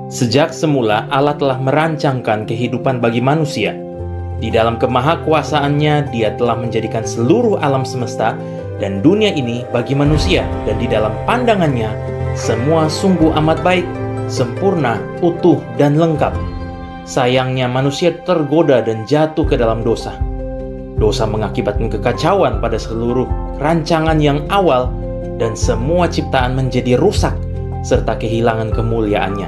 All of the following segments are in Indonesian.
Sejak semula Allah telah merancangkan kehidupan bagi manusia. Di dalam kemahakuasaannya, Dia telah menjadikan seluruh alam semesta dan dunia ini bagi manusia, dan di dalam pandangannya semua sungguh amat baik, sempurna, utuh, dan lengkap. Sayangnya manusia tergoda dan jatuh ke dalam dosa. Dosa mengakibatkan kekacauan pada seluruh rancangan yang awal, dan semua ciptaan menjadi rusak serta kehilangan kemuliaannya.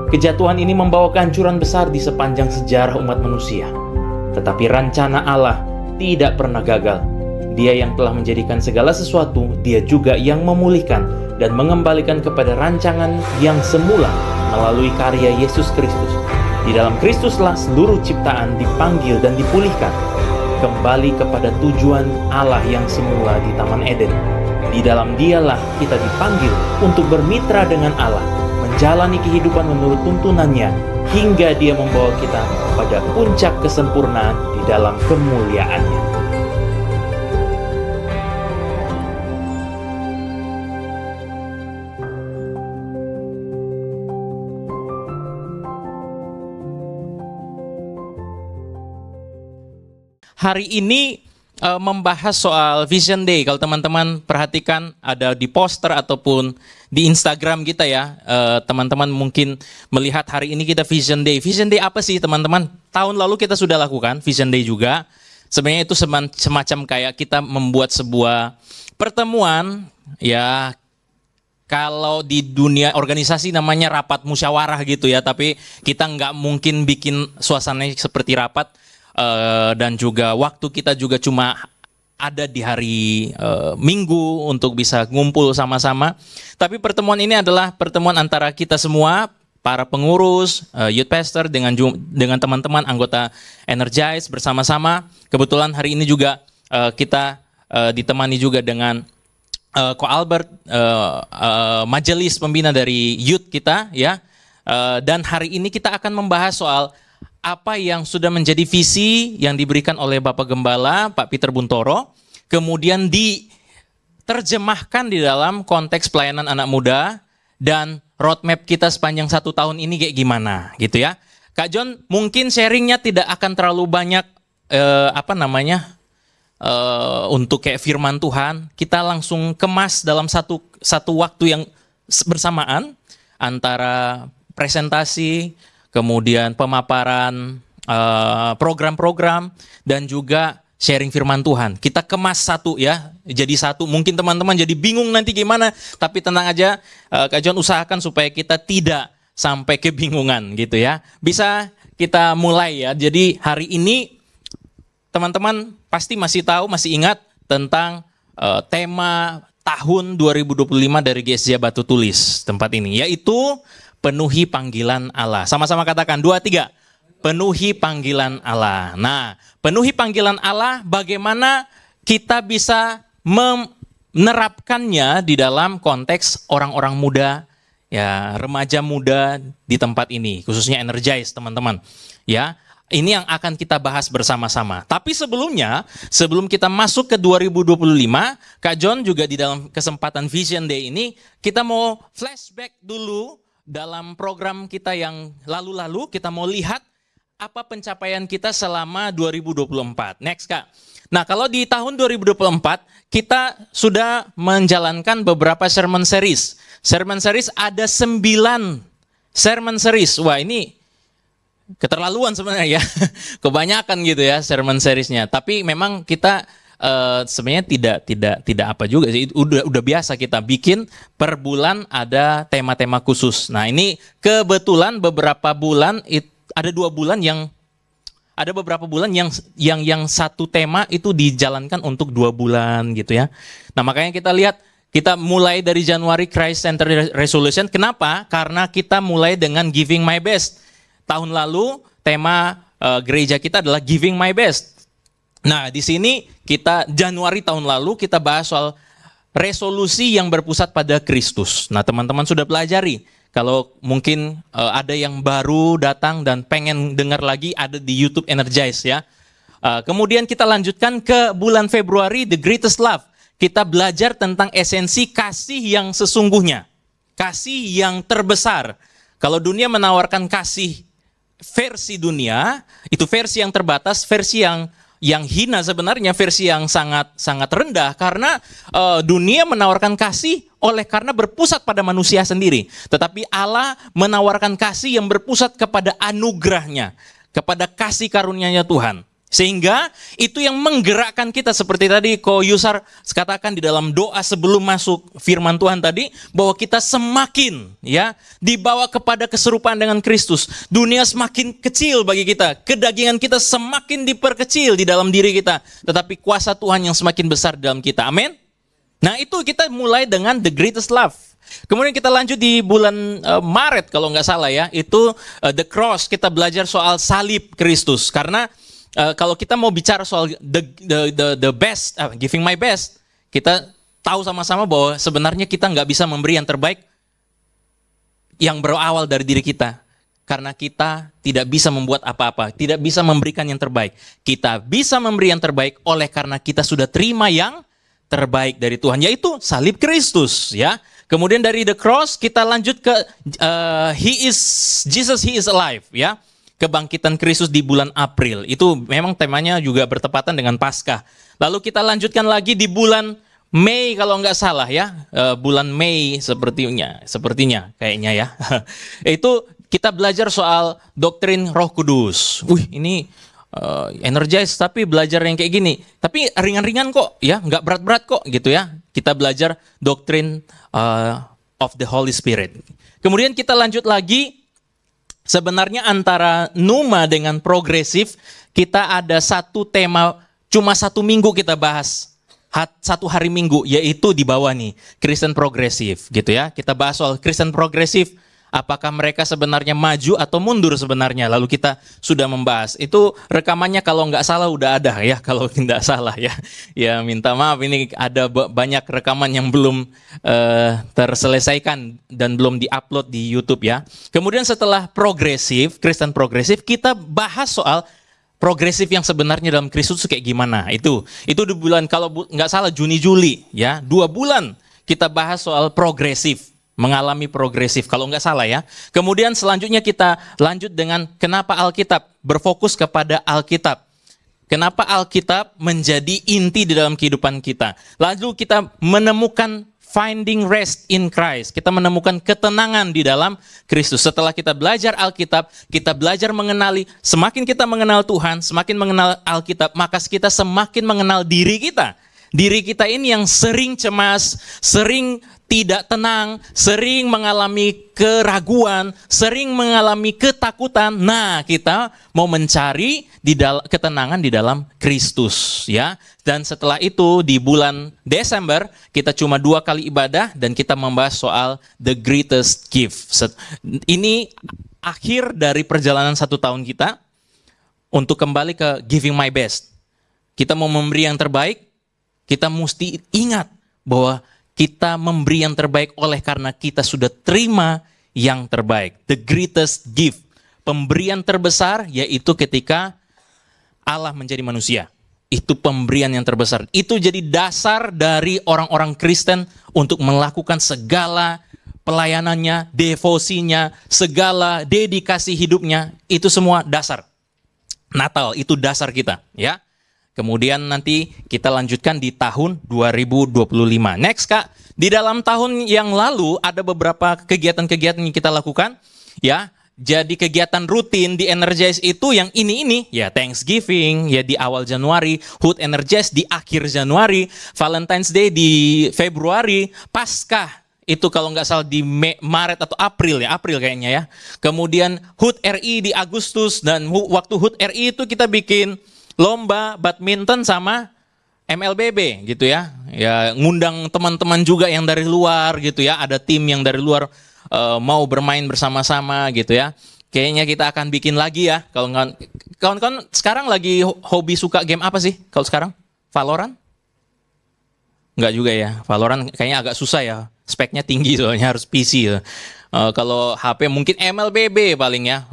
Kejatuhan ini membawa kehancuran besar di sepanjang sejarah umat manusia. Tetapi rencana Allah tidak pernah gagal. Dia yang telah menjadikan segala sesuatu, Dia juga yang memulihkan dan mengembalikan kepada rancangan yang semula melalui karya Yesus Kristus. Di dalam Kristuslah seluruh ciptaan dipanggil dan dipulihkan kembali kepada tujuan Allah yang semula di Taman Eden. Di dalam Dialah kita dipanggil untuk bermitra dengan Allah, menjalani kehidupan menurut tuntunannya, hingga Dia membawa kita pada puncak kesempurnaan di dalam kemuliaannya. Hari ini membahas soal Vision Day. Kalau teman-teman perhatikan ada di poster ataupun di Instagram kita ya, teman-teman mungkin melihat hari ini kita Vision Day. Vision Day apa sih teman-teman? Tahun lalu kita sudah lakukan Vision Day juga. Sebenarnya itu semacam kayak kita membuat sebuah pertemuan ya. Kalau di dunia organisasi namanya rapat musyawarah gitu ya, tapi kita nggak mungkin bikin suasananya seperti rapat. Dan juga waktu kita juga cuma ada di hari Minggu untuk bisa ngumpul sama-sama. Tapi pertemuan ini adalah pertemuan antara kita semua, para pengurus, youth pastor dengan teman-teman anggota Energize bersama-sama. Kebetulan hari ini juga kita ditemani juga dengan Ko Albert, majelis pembina dari youth kita ya. Dan hari ini kita akan membahas soal apa yang sudah menjadi visi yang diberikan oleh Bapak Gembala, Pak Peter Buntoro, kemudian diterjemahkan di dalam konteks pelayanan anak muda, dan roadmap kita sepanjang 1 tahun ini kayak gimana, gitu ya. Kak John, mungkin sharingnya tidak akan terlalu banyak, untuk kayak firman Tuhan, kita langsung kemas dalam satu waktu yang bersamaan, antara presentasi, kemudian pemaparan program-program, dan juga sharing firman Tuhan. Kita kemas satu ya, jadi satu. Mungkin teman-teman jadi bingung nanti gimana, tapi tenang aja, Kak John usahakan supaya kita tidak sampai kebingungan gitu ya. Bisa kita mulai ya. Jadi hari ini teman-teman pasti masih tahu, masih ingat tentang tema tahun 2025 dari GSJ Batu Tulis tempat ini, yaitu penuhi panggilan Allah. Sama-sama katakan 2, 3. Penuhi panggilan Allah. Nah, penuhi panggilan Allah, bagaimana kita bisa menerapkannya di dalam konteks orang-orang muda, ya, remaja muda di tempat ini, khususnya Energize, teman-teman. Ya, ini yang akan kita bahas bersama-sama. Tapi sebelum kita masuk ke 2025, Kak John juga di dalam kesempatan Vision Day ini, kita mau flashback dulu. Dalam program kita yang lalu-lalu, kita mau lihat apa pencapaian kita selama 2024. Next, Kak. Nah, kalau di tahun 2024, kita sudah menjalankan beberapa sermon series. Sermon series ada 9 sermon series. Wah, ini keterlaluan sebenarnya ya. Kebanyakan gitu ya sermon seriesnya. Tapi memang kita sebenarnya tidak apa juga sih, udah biasa kita bikin per bulan ada tema-tema khusus. Nah, ini kebetulan beberapa bulan ada beberapa bulan yang satu tema itu dijalankan untuk 2 bulan gitu ya. Nah, makanya kita lihat, kita mulai dari Januari Christ Center Resolution. Kenapa? Karena kita mulai dengan Giving My Best. Tahun lalu tema gereja kita adalah Giving My Best. Nah, di sini kita Januari tahun lalu kita bahas soal resolusi yang berpusat pada Kristus. Nah, teman-teman sudah pelajari. Kalau mungkin ada yang baru datang dan pengen dengar lagi, ada di YouTube Energize ya. Kemudian kita lanjutkan ke bulan Februari, The Greatest Love. Kita belajar tentang esensi kasih yang sesungguhnya. Kasih yang terbesar. Kalau dunia menawarkan kasih versi dunia, itu versi yang terbatas, versi yang hina sebenarnya, versi yang sangat sangat rendah, karena dunia menawarkan kasih oleh karena berpusat pada manusia sendiri. Tetapi Allah menawarkan kasih yang berpusat kepada anugerahnya, kepada kasih karunia-Nya Tuhan. Sehingga itu yang menggerakkan kita, seperti tadi Ko Yusar katakan di dalam doa sebelum masuk firman Tuhan tadi, bahwa kita semakin dibawa kepada keserupaan dengan Kristus. Dunia semakin kecil bagi kita, kedagingan kita semakin diperkecil di dalam diri kita, tetapi kuasa Tuhan yang semakin besar dalam kita. Amin. Nah, itu kita mulai dengan the greatest love. Kemudian kita lanjut di bulan Maret kalau nggak salah ya, itu the cross. Kita belajar soal salib Kristus, karena kalau kita mau bicara soal the best, giving my best, kita tahu sama-sama bahwa sebenarnya kita nggak bisa memberi yang terbaik yang berawal dari diri kita. Karena kita tidak bisa membuat apa-apa, tidak bisa memberikan yang terbaik. Kita bisa memberi yang terbaik oleh karena kita sudah terima yang terbaik dari Tuhan, yaitu salib Kristus, ya. Kemudian dari the cross kita lanjut ke Jesus, he is alive, ya. Kebangkitan Kristus di bulan April. Itu memang temanya juga bertepatan dengan Paskah. Lalu kita lanjutkan lagi di bulan Mei kalau nggak salah ya. Bulan Mei sepertinya kayaknya ya. Itu kita belajar soal doktrin Roh Kudus. Ini energize tapi belajar yang kayak gini. Tapi ringan-ringan kok ya, nggak berat-berat kok gitu ya. Kita belajar doktrin of the Holy Spirit. Kemudian kita lanjut lagi. Sebenarnya antara Numa dengan progresif, kita ada satu tema, cuma 1 minggu kita bahas. 1 hari Minggu, yaitu di bawah nih, Kristen progresif gitu ya. Kita bahas soal Kristen progresif, apakah mereka sebenarnya maju atau mundur sebenarnya. Lalu kita sudah membahas. Itu rekamannya kalau nggak salah udah ada ya, kalau tidak salah ya. Ya minta maaf, ini ada banyak rekaman yang belum terselesaikan dan belum diupload di YouTube ya. Kemudian setelah progresif, Kristen progresif, kita bahas soal progresif yang sebenarnya dalam Kristus kayak gimana. Itu di bulan, kalau nggak salah Juni Juli ya, 2 bulan kita bahas soal progresif. Mengalami progresif, kalau nggak salah ya. Kemudian selanjutnya kita lanjut dengan kenapa Alkitab, berfokus kepada Alkitab. Kenapa Alkitab menjadi inti di dalam kehidupan kita. Lalu kita menemukan finding rest in Christ. Kita menemukan ketenangan di dalam Kristus. Setelah kita belajar Alkitab, kita belajar mengenali, semakin kita mengenal Tuhan, semakin mengenal Alkitab, maka kita semakin mengenal diri kita. Diri kita ini yang sering cemas, sering tidak tenang, sering mengalami keraguan, sering mengalami ketakutan. Nah, kita mau mencari ketenangan di dalam Kristus, ya. Dan setelah itu di bulan Desember kita cuma 2 kali ibadah dan kita membahas soal the greatest gift. Ini akhir dari perjalanan 1 tahun kita untuk kembali ke giving my best. Kita mau memberi yang terbaik. Kita mesti ingat bahwa kita memberi yang terbaik oleh karena kita sudah terima yang terbaik. The greatest gift. Pemberian terbesar yaitu ketika Allah menjadi manusia. Itu pemberian yang terbesar. Itu jadi dasar dari orang-orang Kristen untuk melakukan segala pelayanannya, devosinya, segala dedikasi hidupnya. Itu semua dasar. Natal itu dasar kita, ya. Kemudian nanti kita lanjutkan di tahun 2025. Next Kak, di dalam tahun yang lalu ada beberapa kegiatan-kegiatan yang kita lakukan. Ya, jadi kegiatan rutin di Energize itu yang ini. Ya, Thanksgiving ya di awal Januari, Hood Energize di akhir Januari, Valentine's Day di Februari, Paskah itu kalau nggak salah di Maret atau April kayaknya ya. Kemudian Hood RI di Agustus, dan waktu Hood RI itu kita bikin lomba badminton sama MLBB gitu ya. Ya ngundang teman-teman juga yang dari luar gitu ya. Ada tim yang dari luar mau bermain bersama-sama gitu ya. Kayaknya kita akan bikin lagi ya. Kalau kawan-kawan sekarang lagi hobi suka game apa sih? Kalau sekarang Valorant? Enggak juga ya. Valorant kayaknya agak susah ya. Speknya tinggi soalnya, harus PC ya. Kalau HP mungkin MLBB paling ya.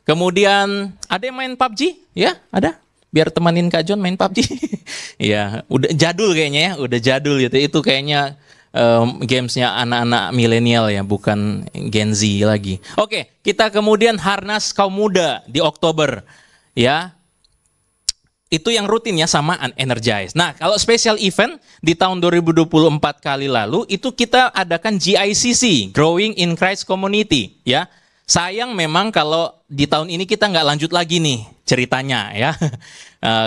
Kemudian ada yang main PUBG? Ya, ada. Biar temanin Kak John main PUBG. Ya, udah jadul kayaknya ya, udah jadul gitu. Itu kayaknya gamesnya anak-anak milenial ya, bukan Gen Z lagi. Oke, kita kemudian Harnas Kaum Muda di Oktober ya. Itu yang rutin ya, sama Energize. Nah, kalau special event di tahun 2024 kali lalu itu kita adakan GICC, Growing in Christ Community ya. Sayang memang kalau di tahun ini kita nggak lanjut lagi nih ceritanya ya.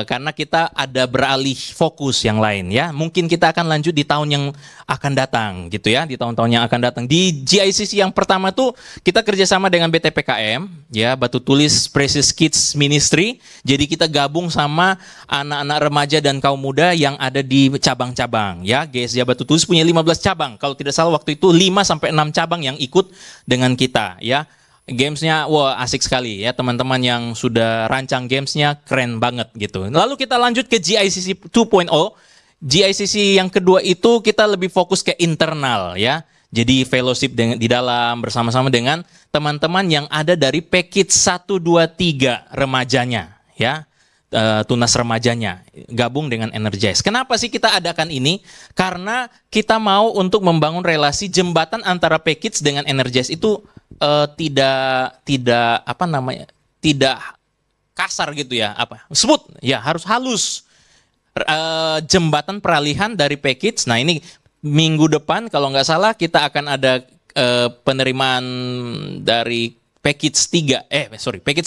Karena kita ada beralih fokus yang lain ya. Mungkin kita akan lanjut di tahun yang akan datang gitu ya, di tahun-tahun yang akan datang. Di GICC yang pertama tuh kita kerjasama dengan BTPKM ya, Batu Tulis Precious Kids Ministry. Jadi kita gabung sama anak-anak remaja dan kaum muda yang ada di cabang-cabang ya. GSJ Batu Tulis punya 15 cabang. Kalau tidak salah waktu itu 5 sampai 6 cabang yang ikut dengan kita ya. Gamesnya wah asik sekali ya, teman-teman yang sudah rancang gamesnya keren banget gitu. Lalu kita lanjut ke GICC 2.0. GICC yang kedua itu kita lebih fokus ke internal ya. Jadi fellowship di dalam bersama-sama dengan teman-teman yang ada dari package 1, 2, 3 remajanya ya. Tunas remajanya gabung dengan Energize. Kenapa sih kita adakan ini? Karena kita mau untuk membangun relasi jembatan antara package dengan Energize itu tidak apa namanya, tidak kasar gitu ya, apa smooth ya, harus halus. Jembatan peralihan dari package. Nah ini minggu depan kalau nggak salah kita akan ada penerimaan dari package 1, 2, 3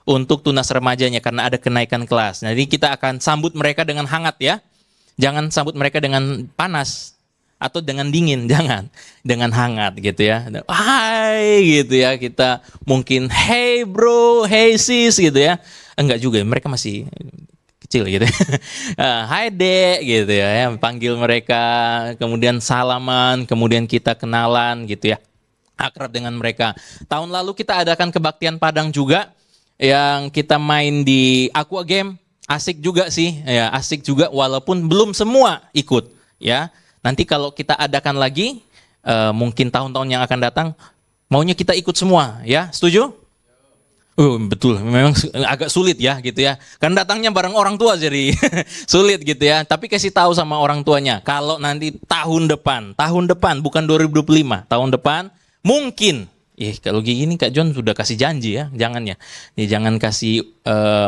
untuk tunas remajanya karena ada kenaikan kelas. Nah, jadi kita akan sambut mereka dengan hangat ya. Jangan sambut mereka dengan panas atau dengan dingin, jangan. Dengan hangat gitu ya. Hai gitu ya. Kita mungkin hey bro, hey sis gitu ya. Enggak juga, mereka masih kecil gitu. Hai dek gitu ya. Panggil mereka, kemudian salaman, kemudian kita kenalan gitu ya. Akrab dengan mereka. Tahun lalu kita adakan kebaktian Padang juga, yang kita main di Aqua Game, asik juga sih ya, asik juga walaupun belum semua ikut ya. Nanti kalau kita adakan lagi mungkin tahun-tahun yang akan datang maunya kita ikut semua ya, setuju? Betul, memang agak sulit ya gitu ya, kan datangnya bareng orang tua jadi sulit gitu ya. Tapi kasih tahu sama orang tuanya kalau nanti tahun depan bukan 2025, tahun depan mungkin. Kalau gini Kak John sudah kasih janji ya, jangan ya. Jangan kasih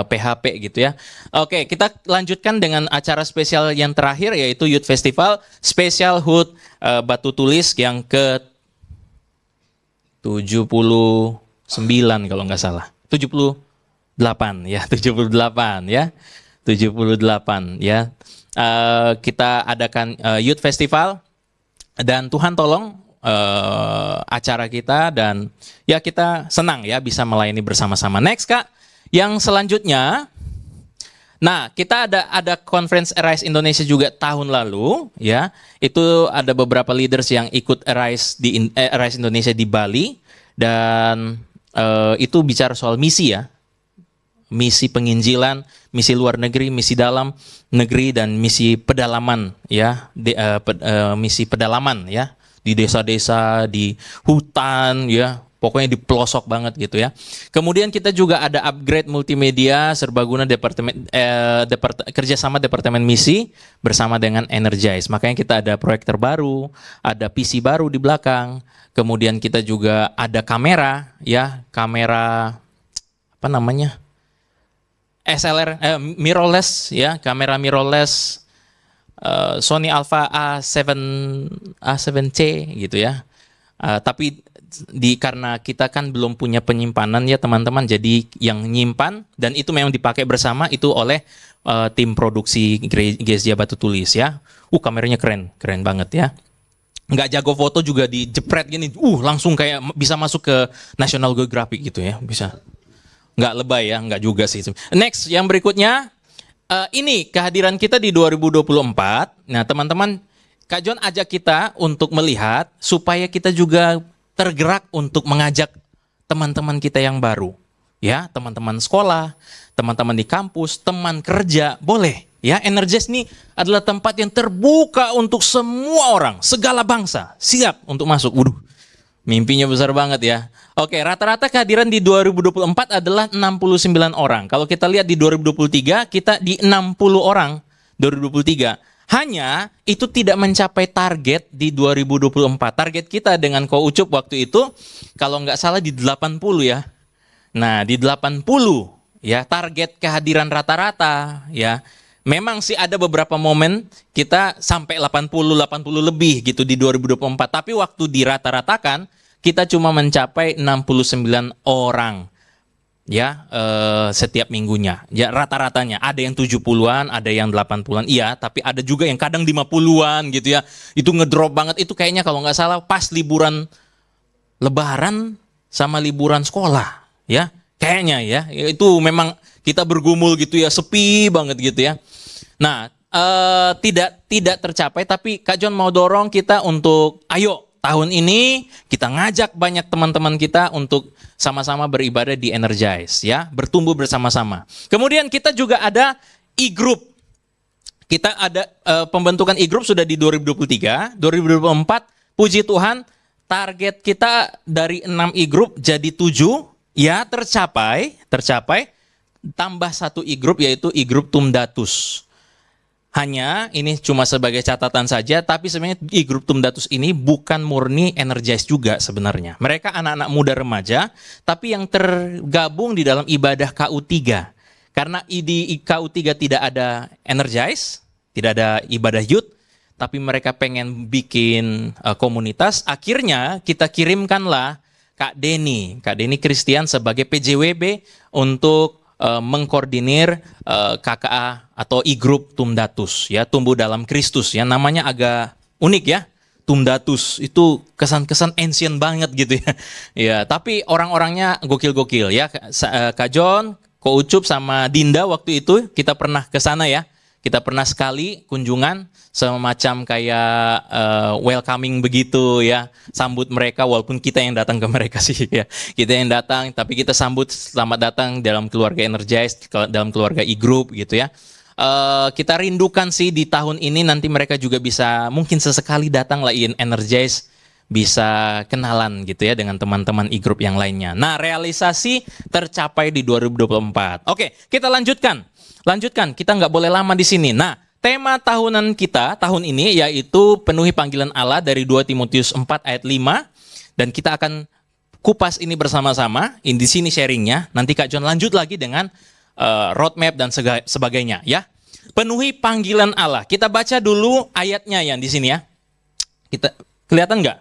PHP gitu ya. Oke, kita lanjutkan dengan acara spesial yang terakhir yaitu Youth Festival Special HUT Batu Tulis yang ke 79 kalau nggak salah. 78 ya, 78 ya. 78 ya. Kita adakan Youth Festival dan Tuhan tolong acara kita dan ya kita senang ya bisa melayani bersama-sama. Next Kak, yang selanjutnya, nah kita ada conference Arise Indonesia juga tahun lalu ya, itu ada beberapa leaders yang ikut Arise di Arise Indonesia di Bali dan itu bicara soal misi ya, misi penginjilan, misi luar negeri, misi dalam negeri dan misi pedalaman ya, misi pedalaman ya. Di desa-desa, di hutan ya, pokoknya di pelosok banget gitu ya. Kemudian kita juga ada upgrade multimedia serbaguna kerjasama Departemen Misi bersama dengan Energize. Makanya kita ada proyektor baru, ada PC baru di belakang. Kemudian kita juga ada kamera ya, kamera apa namanya? SLR mirrorless ya, kamera mirrorless. Sony Alpha A7C gitu ya. Tapi karena kita kan belum punya penyimpanan ya teman-teman, jadi yang nyimpan dan itu memang dipakai bersama itu oleh tim produksi GSJ Batu Tulis ya. Kameranya keren banget ya. Nggak jago foto juga dijepret gini, langsung kayak bisa masuk ke National Geographic gitu ya, bisa. Nggak lebay ya, nggak juga sih. Next, yang berikutnya. Ini kehadiran kita di 2024. Nah teman-teman, Kak John ajak kita untuk melihat supaya kita juga tergerak untuk mengajak teman-teman kita yang baru. Ya, teman-teman sekolah, teman-teman di kampus, teman kerja, boleh. Ya, Energize ini adalah tempat yang terbuka untuk semua orang, segala bangsa, siap untuk masuk. Mimpinya besar banget ya. Oke, rata-rata kehadiran di 2024 adalah 69 orang. Kalau kita lihat di 2023, kita di 60 orang 2023. Hanya itu tidak mencapai target di 2024. Target kita dengan Ko Ucup waktu itu, kalau nggak salah di 80 ya. Nah, di 80 ya target kehadiran rata-rata ya. Memang sih ada beberapa momen kita sampai 80 lebih gitu di 2024. Tapi waktu dirata-ratakan kita cuma mencapai 69 orang. Ya, setiap minggunya. Ya, rata-ratanya. Ada yang 70-an, ada yang 80-an. Iya, tapi ada juga yang kadang 50-an gitu ya. Itu ngedrop banget. Itu kayaknya kalau nggak salah pas liburan Lebaran sama liburan sekolah. Ya, kayaknya ya. Itu memang kita bergumul gitu ya, sepi banget gitu ya. Nah, tidak tercapai, tapi Kak John mau dorong kita untuk, ayo tahun ini kita ngajak banyak teman-teman kita untuk sama-sama beribadah di Energize ya, bertumbuh bersama-sama. Kemudian kita juga ada e-group. Kita ada pembentukan e-group sudah di 2023, 2024 puji Tuhan target kita dari 6 e-group jadi 7 ya, tercapai tambah 1 e-group yaitu e-group Tumdatus. Hanya ini cuma sebagai catatan saja, tapi sebenarnya e-group Tumdatus ini bukan murni Energize juga sebenarnya. Mereka anak-anak muda remaja, tapi yang tergabung di dalam ibadah KU3. Karena di KU3 tidak ada Energize, tidak ada ibadah youth, tapi mereka pengen bikin komunitas, akhirnya kita kirimkanlah Kak Denny Christian sebagai PJWB untuk mengkoordinir KKA atau e-group Tumdatus ya, tumbuh dalam Kristus ya, namanya agak unik ya, Tumdatus itu kesan-kesan ancient banget gitu ya. Ya, tapi orang-orangnya gokil-gokil ya. Kak John, Ko Ucup sama Dinda waktu itu kita pernah ke sana ya. Kita pernah sekali kunjungan semacam kayak welcoming begitu ya, sambut mereka walaupun kita yang datang ke mereka sih ya. Kita yang datang tapi kita sambut selamat datang dalam keluarga Energize, dalam keluarga e-group gitu ya. Kita rindukan sih di tahun ini nanti mereka juga bisa mungkin sesekali datang lah Energize, bisa kenalan gitu ya dengan teman-teman e-group yang lainnya. Nah, realisasi tercapai di 2024. Oke, kita lanjutkan, kita nggak boleh lama di sini. Nah, tema tahunan kita tahun ini yaitu penuhi panggilan Allah dari 2 Timotius 4 ayat 5. Dan kita akan kupas ini bersama-sama. Di sini sharingnya. Nanti Kak John lanjut lagi dengan roadmap dan sebagainya ya. Penuhi panggilan Allah. Kita baca dulu ayatnya yang di sini ya. Kita kelihatan nggak?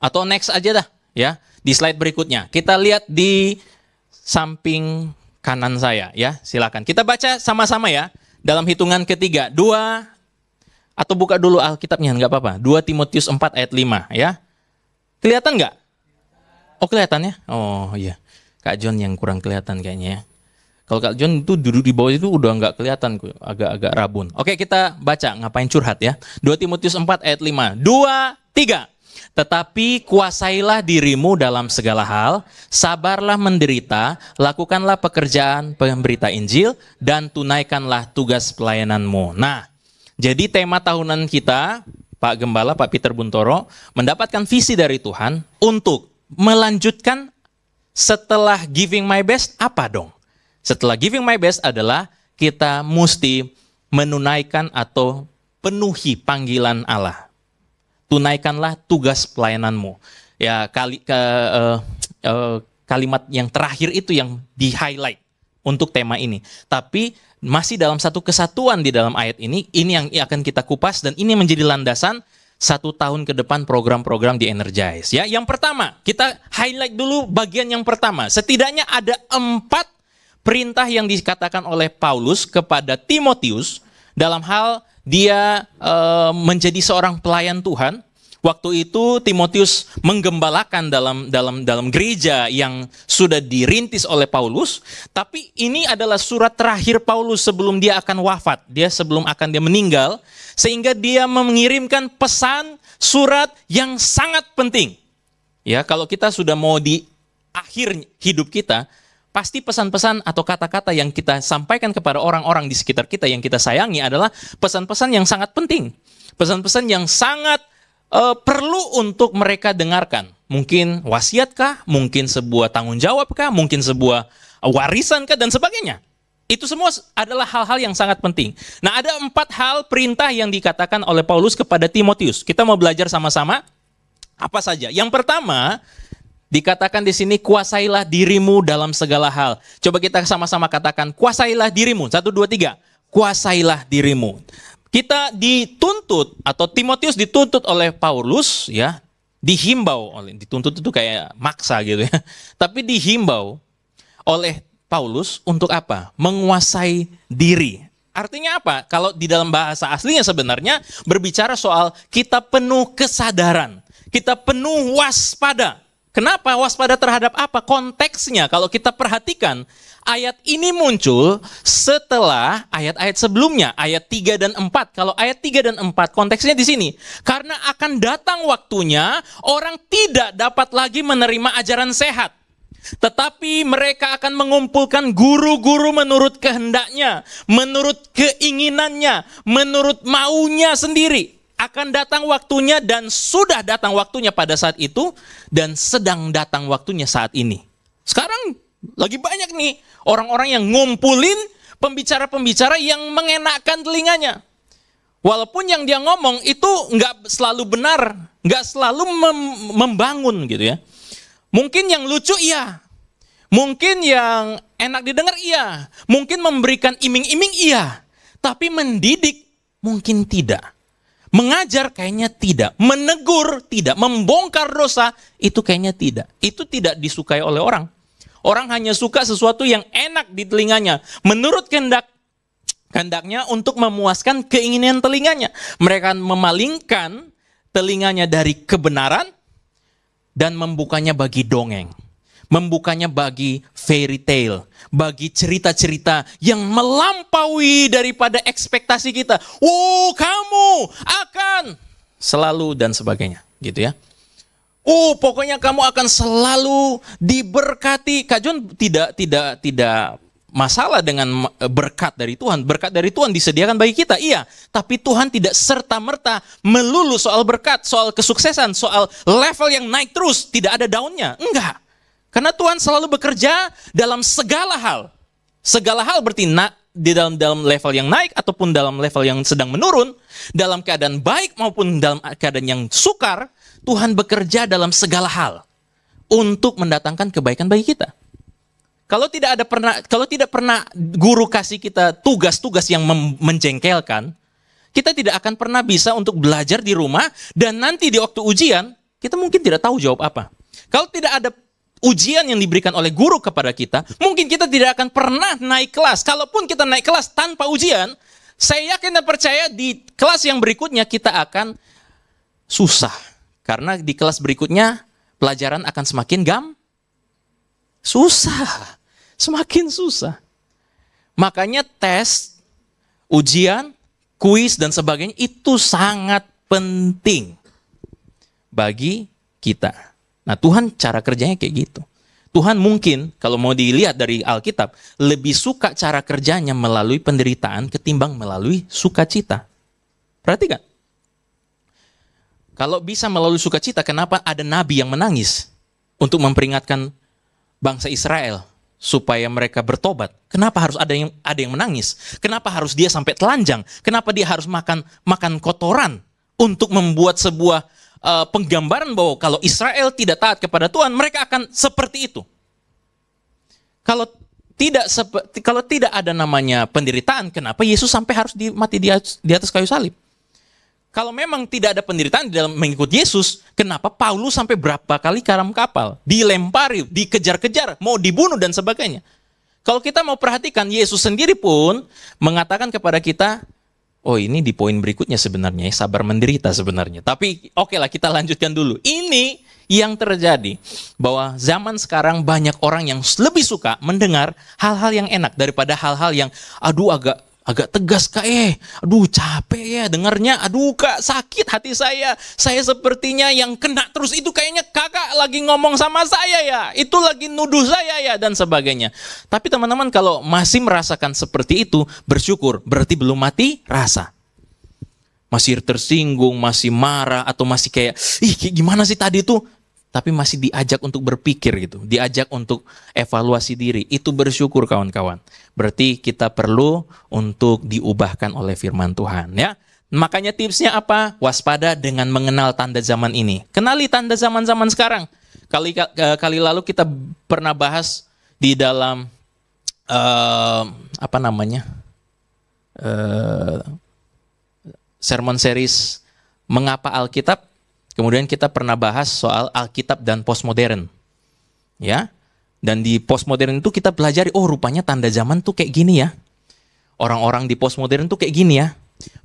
Atau next aja dah ya. Di slide berikutnya. Kita lihat di samping kanan saya ya, silakan. Kita baca sama-sama ya. Dalam hitungan ketiga, 2 atau buka dulu Alkitabnya nggak apa-apa. 2 Timotius 4 ayat 5 ya. Kelihatan nggak? Oh, kelihatan ya? Oh iya. Kak John yang kurang kelihatan kayaknya ya. Kalau Kak John itu duduk di bawah itu udah nggak kelihatan, agak rabun. Oke, kita baca, ngapain curhat ya. 2 Timotius 4 ayat 5. 2, 3. Tetapi kuasailah dirimu dalam segala hal, sabarlah menderita, lakukanlah pekerjaan pemberita Injil, dan tunaikanlah tugas pelayananmu. Nah, jadi tema tahunan kita, Pak Gembala, Pak Peter Buntoro, mendapatkan visi dari Tuhan untuk melanjutkan setelah giving my best, apa dong? Setelah giving my best adalah kita mesti menunaikan atau penuhi panggilan Allah. Tunaikanlah tugas pelayananmu. Ya, kalimat yang terakhir itu yang di-highlight untuk tema ini. Tapi masih dalam satu kesatuan di dalam ayat ini yang akan kita kupas dan ini menjadi landasan 1 tahun ke depan program-program di Energize. Ya, yang pertama, kita highlight dulu bagian yang pertama. Setidaknya ada 4 perintah yang dikatakan oleh Paulus kepada Timotius dalam hal dia menjadi seorang pelayan Tuhan. Waktu itu Timotius menggembalakan dalam gereja yang sudah dirintis oleh Paulus. Tapi ini adalah surat terakhir Paulus sebelum dia akan wafat. Sebelum dia meninggal. Sehingga dia mengirimkan pesan surat yang sangat penting. Ya, kalau kita sudah mau di akhir hidup kita, pasti pesan-pesan atau kata-kata yang kita sampaikan kepada orang-orang di sekitar kita yang kita sayangi adalah pesan-pesan yang sangat penting. Pesan-pesan yang sangat perlu untuk mereka dengarkan. Mungkin wasiatkah, mungkin sebuah tanggung jawabkah, mungkin sebuah warisankah, dan sebagainya. Itu semua adalah hal-hal yang sangat penting. Nah, ada 4 hal perintah yang dikatakan oleh Paulus kepada Timotius. Kita mau belajar sama-sama. Apa saja? Yang pertama, dikatakan di sini, kuasailah dirimu dalam segala hal. Coba kita sama-sama katakan, kuasailah dirimu. 1, 2, 3. Kuasailah dirimu. Kita dituntut, atau Timotius dituntut oleh Paulus, ya, dihimbau. Dituntut itu kayak maksa gitu ya. Tapi dihimbau oleh Paulus untuk apa? Menguasai diri. Artinya apa? Kalau di dalam bahasa aslinya sebenarnya berbicara soal kita penuh kesadaran. Kita penuh waspada. Kenapa? Waspada terhadap apa? Konteksnya kalau kita perhatikan, ayat ini muncul setelah ayat-ayat sebelumnya, ayat 3 dan 4. Kalau ayat 3 dan 4 konteksnya di sini. Karena akan datang waktunya orang tidak dapat lagi menerima ajaran sehat. Tetapi mereka akan mengumpulkan guru-guru menurut kehendaknya, menurut keinginannya, menurut maunya sendiri. Akan datang waktunya dan sudah datang waktunya pada saat itu, dan sedang datang waktunya saat ini. Sekarang lagi banyak nih orang-orang yang ngumpulin pembicara-pembicara yang mengenakkan telinganya. Walaupun yang dia ngomong itu nggak selalu benar, nggak selalu membangun gitu ya. Mungkin yang lucu iya, mungkin yang enak didengar iya, mungkin memberikan iming-iming iya, tapi mendidik mungkin tidak. Mengajar kayaknya tidak, menegur tidak, membongkar dosa itu kayaknya tidak. Itu tidak disukai oleh orang. Orang hanya suka sesuatu yang enak di telinganya, menurut kehendaknya untuk memuaskan keinginan telinganya. Mereka memalingkan telinganya dari kebenaran dan membukanya bagi dongeng, membukanya bagi fairy tale, bagi cerita-cerita yang melampaui daripada ekspektasi kita. Kamu akan selalu dan sebagainya, gitu ya. Pokoknya kamu akan selalu diberkati. Kak John tidak masalah dengan berkat dari Tuhan. Berkat dari Tuhan disediakan bagi kita, iya. Tapi Tuhan tidak serta-merta melulu soal berkat, soal kesuksesan, soal level yang naik terus, tidak ada daunnya. Enggak. Karena Tuhan selalu bekerja dalam segala hal. Segala hal berarti di dalam level yang naik ataupun dalam level yang sedang menurun, dalam keadaan baik maupun dalam keadaan yang sukar, Tuhan bekerja dalam segala hal untuk mendatangkan kebaikan bagi kita. Kalau tidak pernah guru kasih kita tugas-tugas yang menjengkelkan, kita tidak akan pernah bisa untuk belajar di rumah, dan nanti di waktu ujian kita mungkin tidak tahu jawab apa. Kalau tidak ada ujian yang diberikan oleh guru kepada kita, mungkin kita tidak akan pernah naik kelas. Kalaupun kita naik kelas tanpa ujian, saya yakin dan percaya di kelas yang berikutnya kita akan susah. Karena di kelas berikutnya pelajaran akan semakin susah, semakin susah. Makanya tes, ujian, kuis dan sebagainya itu sangat penting bagi kita. Nah, Tuhan cara kerjanya kayak gitu. Tuhan mungkin kalau mau dilihat dari Alkitab lebih suka cara kerjanya melalui penderitaan ketimbang melalui sukacita. Perhatikan. Kalau bisa melalui sukacita, kenapa ada nabi yang menangis untuk memperingatkan bangsa Israel supaya mereka bertobat? Kenapa harus ada yang menangis? Kenapa harus dia sampai telanjang? Kenapa dia harus makan kotoran untuk membuat sebuah penggambaran bahwa kalau Israel tidak taat kepada Tuhan, mereka akan seperti itu. Kalau tidak ada namanya penderitaan, kenapa Yesus sampai harus mati di atas kayu salib? Kalau memang tidak ada penderitaan di dalam mengikut Yesus, kenapa Paulus sampai berapa kali karam kapal, dilempari, dikejar-kejar, mau dibunuh dan sebagainya? Kalau kita mau perhatikan, Yesus sendiri pun mengatakan kepada kita, ini di poin berikutnya sebenarnya, sabar menderita sebenarnya. Tapi oke lah, kita lanjutkan dulu. Ini yang terjadi, bahwa zaman sekarang banyak orang yang lebih suka mendengar hal-hal yang enak daripada hal-hal yang agak tegas kak, capek ya dengarnya, kak sakit hati saya sepertinya yang kena terus itu kayaknya kakak lagi ngomong sama saya ya, itu lagi nuduh saya ya, dan sebagainya. Tapi teman-teman kalau masih merasakan seperti itu, bersyukur, berarti belum mati rasa. Masih tersinggung, masih marah, atau masih kayak gimana sih tadi tuh, tapi masih diajak untuk berpikir gitu, diajak untuk evaluasi diri. Itu bersyukur kawan-kawan. Berarti kita perlu untuk diubahkan oleh firman Tuhan ya. Makanya tipsnya apa? Waspada dengan mengenal tanda zaman ini. Kenali tanda zaman-zaman sekarang. Kali lalu kita pernah bahas di dalam sermon series Mengapa Alkitab. Kemudian kita pernah bahas soal Alkitab dan postmodern. Ya. Dan di postmodern itu kita pelajari, oh rupanya tanda zaman tuh kayak gini ya. Orang-orang di postmodern tuh kayak gini ya.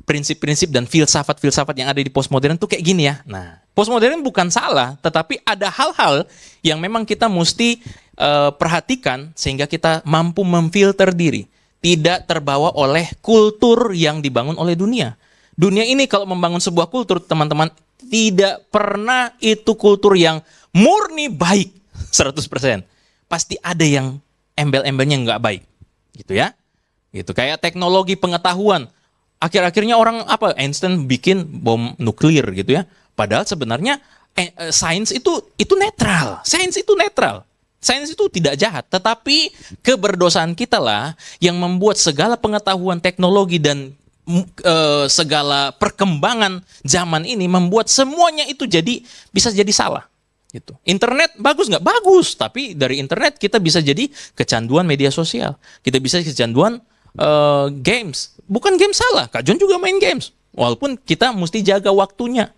Prinsip-prinsip dan filsafat-filsafat yang ada di postmodern tuh kayak gini ya. Nah, postmodern bukan salah, tetapi ada hal-hal yang memang kita mesti perhatikan sehingga kita mampu memfilter diri. Tidak terbawa oleh kultur yang dibangun oleh dunia. Dunia ini kalau membangun sebuah kultur, teman-teman, tidak pernah itu kultur yang murni baik 100%. Pasti ada yang embel-embelnya nggak baik. Gitu ya. Gitu. Kayak teknologi pengetahuan. Akhir-akhirnya orang Einstein bikin bom nuklir gitu ya. Padahal sebenarnya sains itu netral. Sains itu netral. Sains itu tidak jahat. Tetapi keberdosaan kita lah yang membuat segala pengetahuan teknologi dan segala perkembangan zaman ini membuat semuanya itu bisa jadi salah. Gitu. Internet bagus nggak? Bagus. Tapi dari internet kita bisa jadi kecanduan media sosial. Kita bisa kecanduan games. Bukan game salah. Kak John juga main games. Walaupun kita mesti jaga waktunya.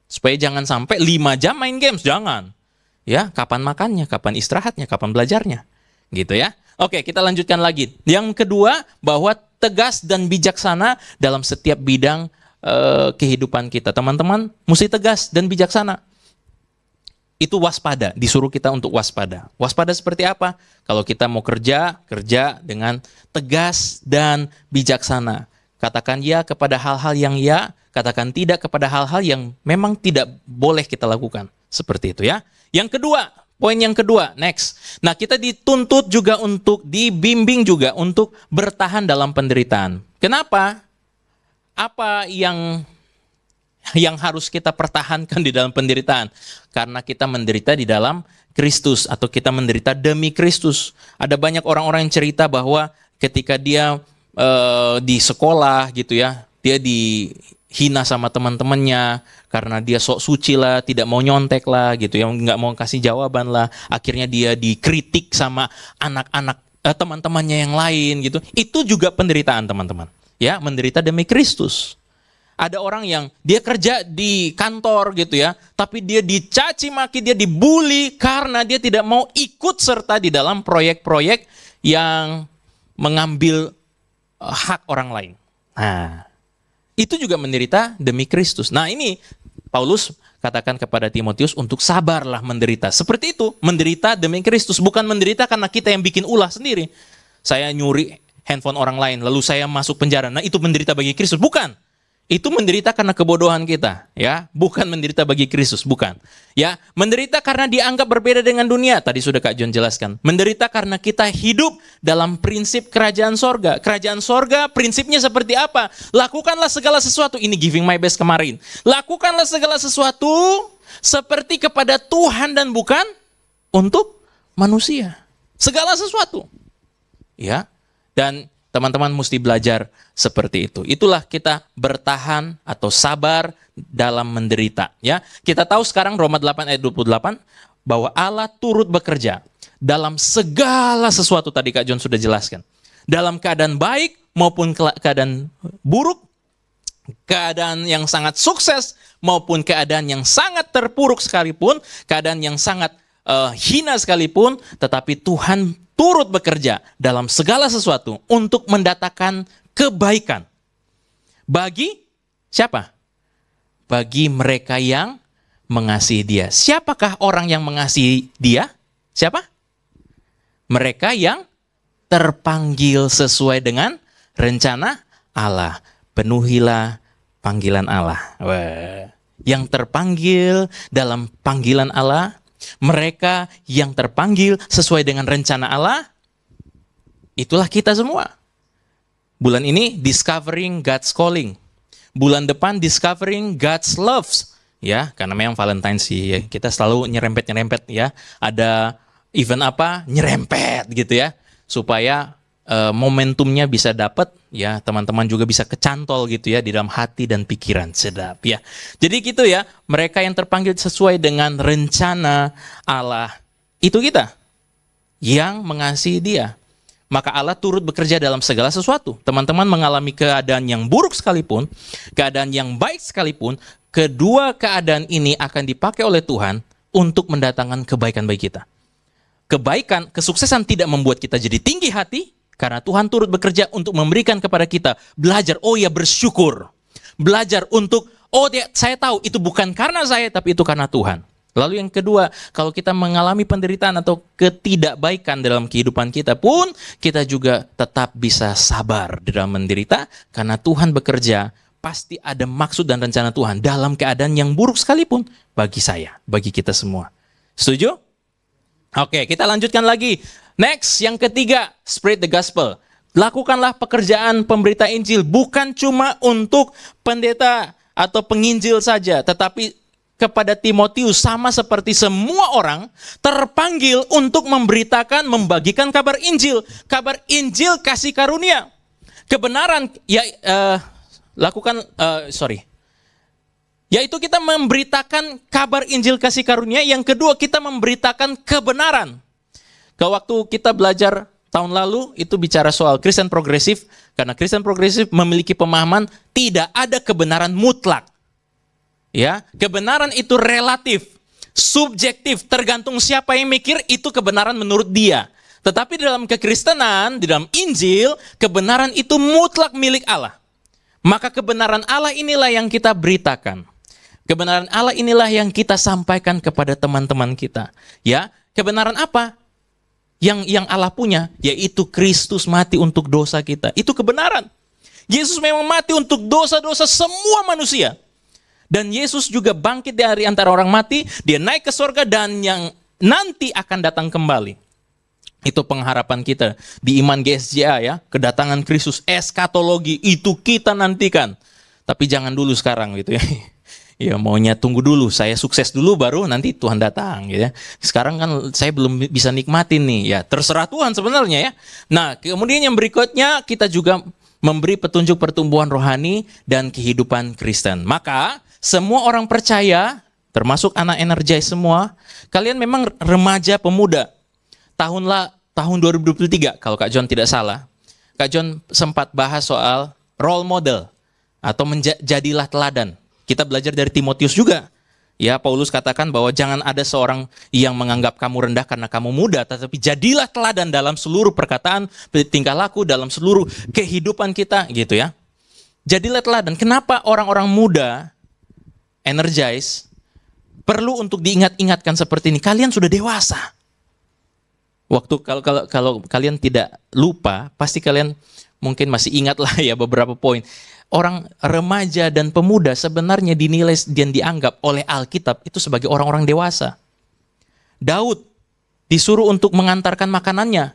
Supaya jangan sampai 5 jam main games. Jangan. Ya, kapan makannya, kapan istirahatnya, kapan belajarnya. Gitu ya. Oke, kita lanjutkan lagi. Yang kedua, bahwa tegas dan bijaksana dalam setiap bidang kehidupan kita. Teman-teman, mesti tegas dan bijaksana. Itu waspada, disuruh kita untuk waspada. Waspada seperti apa? Kalau kita mau kerja dengan tegas dan bijaksana. Katakan ya kepada hal-hal yang ya, katakan tidak kepada hal-hal yang memang tidak boleh kita lakukan. Seperti itu ya. Yang kedua, poin yang kedua, next. Nah, kita dituntut juga untuk dibimbing juga untuk bertahan dalam penderitaan. Kenapa? Apa yang harus kita pertahankan di dalam penderitaan? Karena kita menderita di dalam Kristus atau kita menderita demi Kristus. Ada banyak orang-orang yang cerita bahwa ketika dia di sekolah gitu ya, dia dihina sama teman-temannya karena dia sok suci lah, tidak mau nyontek lah gitu ya, nggak mau kasih jawaban lah. Akhirnya dia dikritik sama anak-anak teman-temannya yang lain gitu. Itu juga penderitaan teman-teman. Ya, menderita demi Kristus. Ada orang yang dia kerja di kantor gitu ya, tapi dia dicaci maki, dia dibully karena dia tidak mau ikut serta di dalam proyek-proyek yang mengambil hak orang lain. Nah, itu juga menderita demi Kristus. Nah, ini Paulus katakan kepada Timotius untuk sabarlah menderita. Seperti itu, menderita demi Kristus, bukan menderita karena kita yang bikin ulah sendiri. Saya nyuri handphone orang lain, lalu saya masuk penjara. Nah, itu menderita bagi Kristus, bukan. Itu menderita karena kebodohan kita, ya, bukan menderita bagi Kristus, bukan. Ya, menderita karena dianggap berbeda dengan dunia. Tadi sudah Kak John jelaskan. Menderita karena kita hidup dalam prinsip kerajaan sorga. Kerajaan sorga prinsipnya seperti apa? Lakukanlah segala sesuatu. Ini giving my best kemarin. Lakukanlah segala sesuatu seperti kepada Tuhan dan bukan untuk manusia. Segala sesuatu. Ya, dan teman-teman mesti belajar seperti itu. Itulah kita bertahan atau sabar dalam menderita. Ya, kita tahu sekarang Roma 8 ayat 28 bahwa Allah turut bekerja dalam segala sesuatu. Tadi Kak John sudah jelaskan. Dalam keadaan baik maupun keadaan buruk, keadaan yang sangat sukses maupun keadaan yang sangat terpuruk sekalipun, keadaan yang sangat hina sekalipun, tetapi Tuhan turut bekerja dalam segala sesuatu untuk mendatangkan kebaikan. Bagi siapa? Bagi mereka yang mengasihi Dia. Siapakah orang yang mengasihi Dia? Siapa? Mereka yang terpanggil sesuai dengan rencana Allah. Penuhilah panggilan Allah. Wah. Yang terpanggil dalam panggilan Allah, mereka yang terpanggil sesuai dengan rencana Allah, itulah kita semua. Bulan ini Discovering God's Calling. Bulan depan Discovering God's Loves. ya, karena memang Valentine's sih ya, kita selalu nyerempet ya, ada event apa nyerempet gitu ya, supaya momentumnya bisa dapat ya, teman-teman juga bisa kecantol gitu ya di dalam hati dan pikiran, sedap ya. Jadi gitu ya, mereka yang terpanggil sesuai dengan rencana Allah itu kita yang mengasihi Dia. Maka Allah turut bekerja dalam segala sesuatu. Teman-teman mengalami keadaan yang buruk sekalipun, keadaan yang baik sekalipun, kedua keadaan ini akan dipakai oleh Tuhan untuk mendatangkan kebaikan bagi kita. Kebaikan, kesuksesan tidak membuat kita jadi tinggi hati, karena Tuhan turut bekerja untuk memberikan kepada kita belajar, oh ya bersyukur. Belajar untuk, oh ya, saya tahu itu bukan karena saya, tapi itu karena Tuhan. Lalu yang kedua, kalau kita mengalami penderitaan atau ketidakbaikan dalam kehidupan kita pun, kita juga tetap bisa sabar dalam menderita, karena Tuhan bekerja, pasti ada maksud dan rencana Tuhan dalam keadaan yang buruk sekalipun bagi saya, bagi kita semua. Setuju? Oke, kita lanjutkan lagi. Next, yang ketiga, spread the gospel. Lakukanlah pekerjaan pemberita Injil bukan cuma untuk pendeta atau penginjil saja, tetapi kepada Timotius sama seperti semua orang terpanggil untuk memberitakan, membagikan kabar Injil kasih karunia, kebenaran. Yaitu kita memberitakan kabar Injil kasih karunia. Yang kedua, kita memberitakan kebenaran. Ke waktu kita belajar tahun lalu itu bicara soal Kristen progresif, karena Kristen progresif memiliki pemahaman tidak ada kebenaran mutlak. Ya, kebenaran itu relatif, subjektif, tergantung siapa yang mikir itu kebenaran menurut dia. Tetapi dalam kekristenan, di dalam Injil, kebenaran itu mutlak milik Allah. Maka kebenaran Allah inilah yang kita beritakan. Kebenaran Allah inilah yang kita sampaikan kepada teman-teman kita. Ya, kebenaran apa? Yang Allah punya, yaitu Kristus mati untuk dosa kita. Itu kebenaran. Yesus memang mati untuk dosa-dosa semua manusia. Dan Yesus juga bangkit dari antara orang mati, dia naik ke surga dan yang nanti akan datang kembali. Itu pengharapan kita di iman GSJA ya, kedatangan Kristus, eskatologi itu kita nantikan. Tapi jangan dulu sekarang gitu ya. Ya maunya tunggu dulu, saya sukses dulu baru nanti Tuhan datang gitu ya. Sekarang kan saya belum bisa nikmatin nih, ya terserah Tuhan sebenarnya ya. Nah kemudian yang berikutnya kita juga memberi petunjuk pertumbuhan rohani dan kehidupan Kristen. Maka semua orang percaya, termasuk anak Energize semua, kalian memang remaja pemuda. Tahun 2023 kalau Kak John tidak salah, Kak John sempat bahas soal role model atau jadilah teladan. Kita belajar dari Timotius juga. Ya, Paulus katakan bahwa jangan ada seorang yang menganggap kamu rendah karena kamu muda, tetapi jadilah teladan dalam seluruh perkataan, tingkah laku, dalam seluruh kehidupan kita, gitu ya. Jadilah teladan. Kenapa orang-orang muda Energize perlu untuk diingat-ingatkan seperti ini? Kalian sudah dewasa. Waktu kalau kalian tidak lupa, pasti kalian mungkin masih ingat lah ya beberapa poin. Orang remaja dan pemuda sebenarnya dinilai dan dianggap oleh Alkitab itu sebagai orang-orang dewasa. Daud disuruh untuk mengantarkan makanan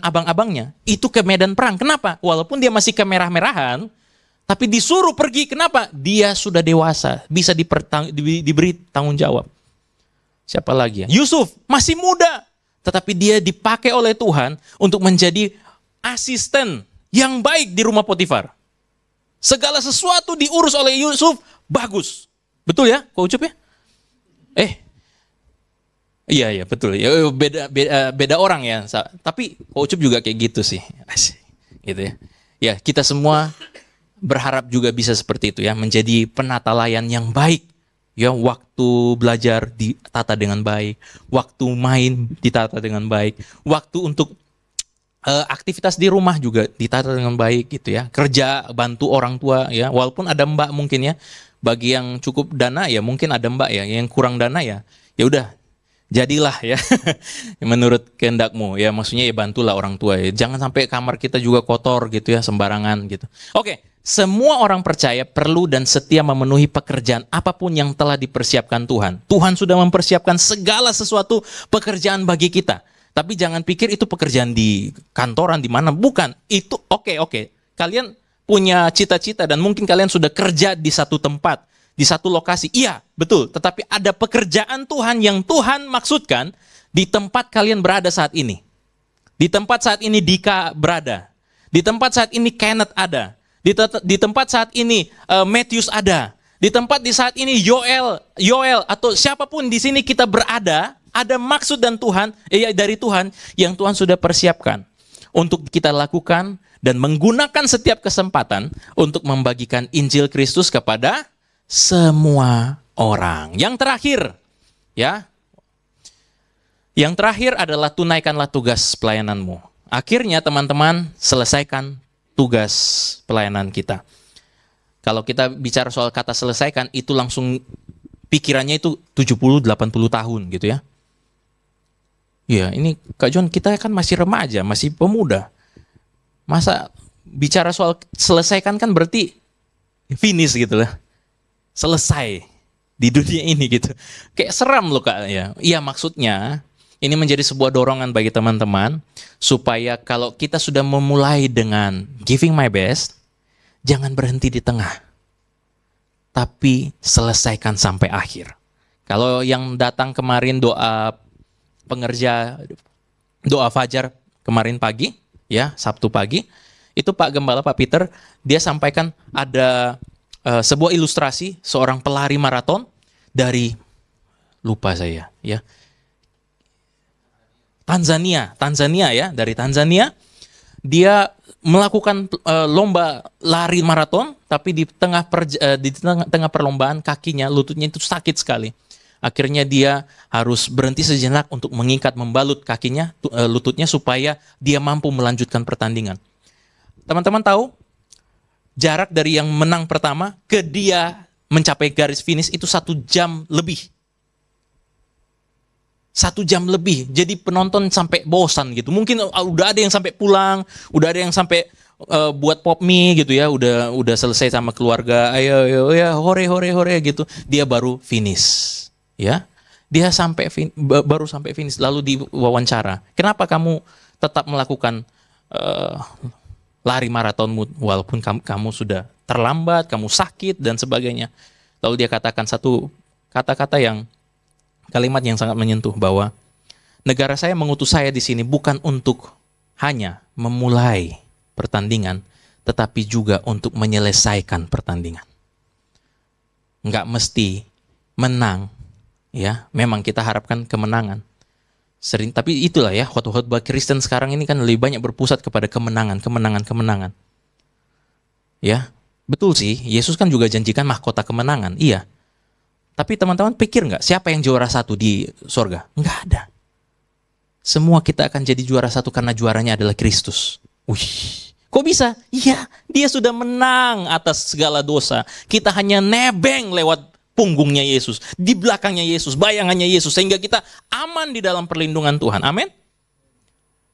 abang-abangnya itu ke medan perang. Kenapa? Walaupun dia masih kemerah-merahan, tapi disuruh pergi. Kenapa? Dia sudah dewasa, bisa diberi tanggung jawab. Siapa lagi ya? Yusuf masih muda, tetapi dia dipakai oleh Tuhan untuk menjadi asisten yang baik di rumah Potifar. Segala sesuatu diurus oleh Yusuf, bagus. Betul ya, Ko Ucup ya? Iya betul. Ya, beda orang ya. Tapi Ko Ucup juga kayak gitu sih. Gitu ya. Ya, kita semua berharap juga bisa seperti itu ya, menjadi penata layan yang baik. Ya, waktu belajar ditata dengan baik, waktu main ditata dengan baik, waktu untuk aktivitas di rumah juga ditata dengan baik gitu ya. Kerja, bantu orang tua ya. Walaupun ada mbak mungkin ya. Bagi yang cukup dana ya mungkin ada mbak ya. Yang kurang dana ya udah jadilah ya. Menurut kehendakmu ya. Maksudnya ya bantulah orang tua ya. Jangan sampai kamar kita juga kotor gitu ya, sembarangan gitu. Oke, semua orang percaya perlu dan setia memenuhi pekerjaan apapun yang telah dipersiapkan Tuhan. Tuhan sudah mempersiapkan segala sesuatu pekerjaan bagi kita. Tapi jangan pikir itu pekerjaan di kantoran, di mana. Bukan. Itu oke. Kalian punya cita-cita dan mungkin kalian sudah kerja di satu tempat. di satu lokasi. Iya, betul. Tetapi ada pekerjaan Tuhan yang Tuhan maksudkan di tempat kalian berada saat ini. Di tempat saat ini Dika berada. Di tempat saat ini Kenneth ada. Di tempat saat ini Matthews ada. Di tempat di saat ini Yoel atau siapapun di sini kita berada, ada maksud dan dari Tuhan yang Tuhan sudah persiapkan untuk kita lakukan dan menggunakan setiap kesempatan untuk membagikan Injil Kristus kepada semua orang. Yang terakhir, ya. Yang terakhir adalah tunaikanlah tugas pelayananmu. Akhirnya teman-teman, selesaikan tugas pelayanan kita. Kalau kita bicara soal kata selesaikan, itu langsung pikirannya itu 70-80 tahun gitu ya. Ya, ini Kak John, kita kan masih remaja, masih pemuda. Masa bicara soal selesaikan kan berarti finish gitu lah. Selesai di dunia ini gitu. Kayak seram loh Kak ya. Iya, maksudnya ini menjadi sebuah dorongan bagi teman-teman supaya kalau kita sudah memulai dengan giving my best, jangan berhenti di tengah. Tapi selesaikan sampai akhir. Kalau yang datang kemarin doa pengerja, doa fajar kemarin pagi, ya Sabtu pagi, itu Pak Gembala, Pak Peter, dia sampaikan ada sebuah ilustrasi seorang pelari maraton dari, lupa saya, ya, Tanzania ya, dari Tanzania. Dia melakukan lomba lari maraton, tapi di tengah perlombaan kakinya, lututnya itu sakit sekali. Akhirnya dia harus berhenti sejenak untuk mengikat, membalut kakinya, lututnya supaya dia mampu melanjutkan pertandingan. Teman-teman tahu, jarak dari yang menang pertama ke dia mencapai garis finish itu 1 jam lebih. 1 jam lebih. Jadi penonton sampai bosan gitu. Mungkin udah ada yang sampai pulang, udah ada yang sampai buat pop mie gitu ya, udah selesai sama keluarga, ayo ya, hore gitu. Dia baru finish. Ya, dia baru sampai finish, lalu diwawancara. Kenapa kamu tetap melakukan lari maratonmu walaupun kamu sudah terlambat, kamu sakit dan sebagainya? Lalu dia katakan satu kata-kata kalimat yang sangat menyentuh, bahwa negara saya mengutus saya di sini bukan untuk hanya memulai pertandingan, tetapi juga untuk menyelesaikan pertandingan. Nggak mesti menang. Ya, memang kita harapkan kemenangan. Sering, tapi itulah ya, khotbah Kristen sekarang ini kan lebih banyak berpusat kepada kemenangan. Ya, betul sih, Yesus kan juga janjikan mahkota kemenangan, iya. Tapi teman-teman pikir nggak, siapa yang juara 1 di sorga? Nggak ada. Semua kita akan jadi juara 1 karena juaranya adalah Kristus. Wih, kok bisa? Iya, dia sudah menang atas segala dosa. Kita hanya nebeng lewat punggungnya Yesus, di belakangnya Yesus, bayangannya Yesus, sehingga kita aman di dalam perlindungan Tuhan. Amin.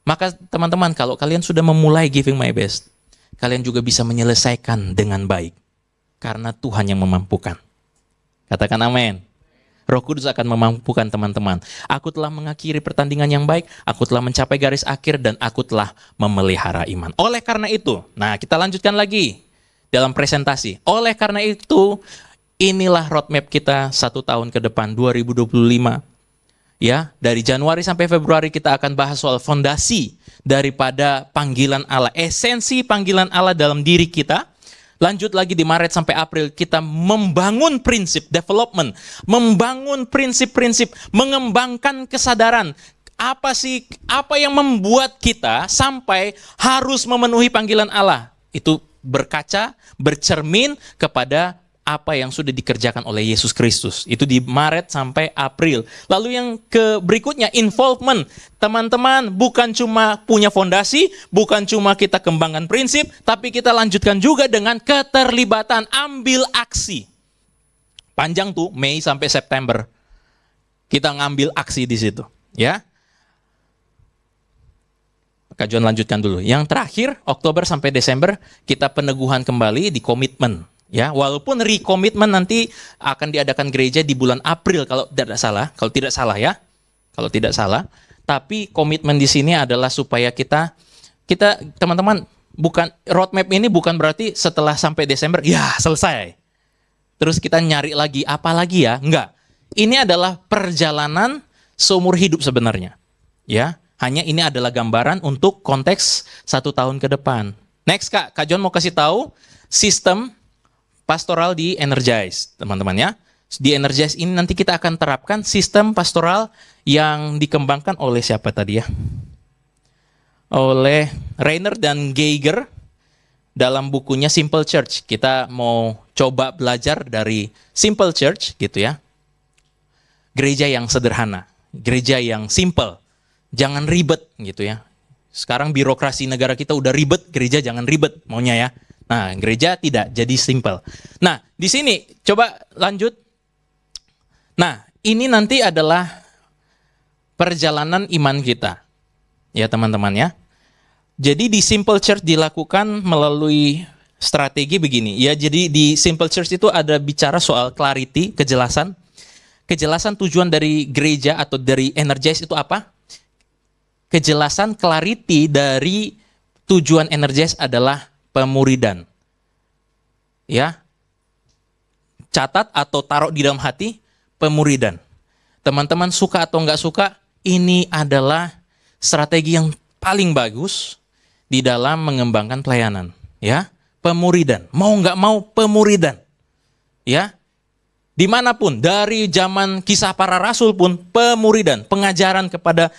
Maka teman-teman, kalau kalian sudah memulai giving my best, kalian juga bisa menyelesaikan dengan baik, karena Tuhan yang memampukan. Katakan amin. Roh Kudus akan memampukan teman-teman. Aku telah mengakhiri pertandingan yang baik, aku telah mencapai garis akhir, dan aku telah memelihara iman. Oleh karena itu, nah kita lanjutkan lagi dalam presentasi. Oleh karena itu, inilah roadmap kita 1 tahun ke depan, 2025. Ya, dari Januari sampai Februari kita akan bahas soal fondasi daripada panggilan Allah, esensi panggilan Allah dalam diri kita. Lanjut lagi di Maret sampai April kita membangun prinsip development, membangun prinsip-prinsip, mengembangkan kesadaran. Apa yang membuat kita sampai harus memenuhi panggilan Allah? Itu berkaca, bercermin kepada apa yang sudah dikerjakan oleh Yesus Kristus. Itu di Maret sampai April. Lalu yang berikutnya, involvement. Teman-teman, bukan cuma punya fondasi, bukan cuma kita kembangkan prinsip, tapi kita lanjutkan juga dengan keterlibatan, ambil aksi. Panjang tuh, Mei sampai September. Kita ngambil aksi di situ, ya. Kak John lanjutkan dulu. Yang terakhir, Oktober sampai Desember, kita peneguhan kembali di komitmen. Ya, walaupun rekomitmen nanti akan diadakan gereja di bulan April kalau tidak salah. Tapi komitmen di sini adalah supaya kita teman-teman, bukan roadmap ini bukan berarti setelah sampai Desember ya selesai. terus kita nyari lagi apa lagi ya? Enggak. Ini adalah perjalanan seumur hidup sebenarnya. Ya, hanya ini adalah gambaran untuk konteks 1 tahun ke depan. Next Kak John mau kasih tahu sistem pastoral di Energize, teman-teman ya. Di Energize ini nanti kita akan terapkan sistem pastoral yang dikembangkan oleh siapa tadi ya? Oleh Rainer dan Geiger dalam bukunya Simple Church. Kita mau coba belajar dari Simple Church gitu ya. Gereja yang sederhana, gereja yang simple. Jangan ribet gitu ya. Sekarang birokrasi negara kita udah ribet, gereja jangan ribet maunya ya. Nah, gereja tidak, jadi simple. Nah, di sini coba lanjut. Nah, ini nanti adalah perjalanan iman kita. Ya teman-teman ya. Jadi di Simple Church dilakukan melalui strategi begini. Ya, jadi di Simple Church itu ada bicara soal clarity, kejelasan. Kejelasan tujuan dari gereja atau dari Energize itu apa? Kejelasan clarity dari tujuan Energize adalah pemuridan. Ya. Catat atau taruh di dalam hati, pemuridan. Teman-teman suka atau nggak suka, ini adalah strategi yang paling bagus di dalam mengembangkan pelayanan, ya, pemuridan. Mau nggak mau pemuridan, ya, dimanapun dari zaman Kisah Para Rasul pun pemuridan, pengajaran kepada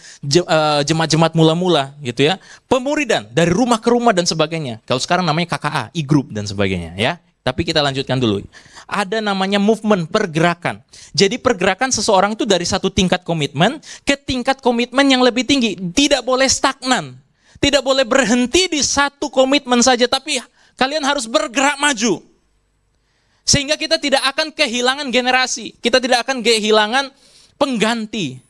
jemaat-jemaat mula-mula, gitu ya, pemuridan dari rumah ke rumah dan sebagainya. Kalau sekarang namanya KKA, e-group dan sebagainya, ya. Tapi kita lanjutkan dulu. Ada namanya movement, pergerakan. Jadi pergerakan seseorang itu dari satu tingkat komitmen ke tingkat komitmen yang lebih tinggi. Tidak boleh stagnan. Tidak boleh berhenti di satu komitmen saja. Tapi kalian harus bergerak maju. Sehingga kita tidak akan kehilangan generasi. Kita tidak akan kehilangan pengganti.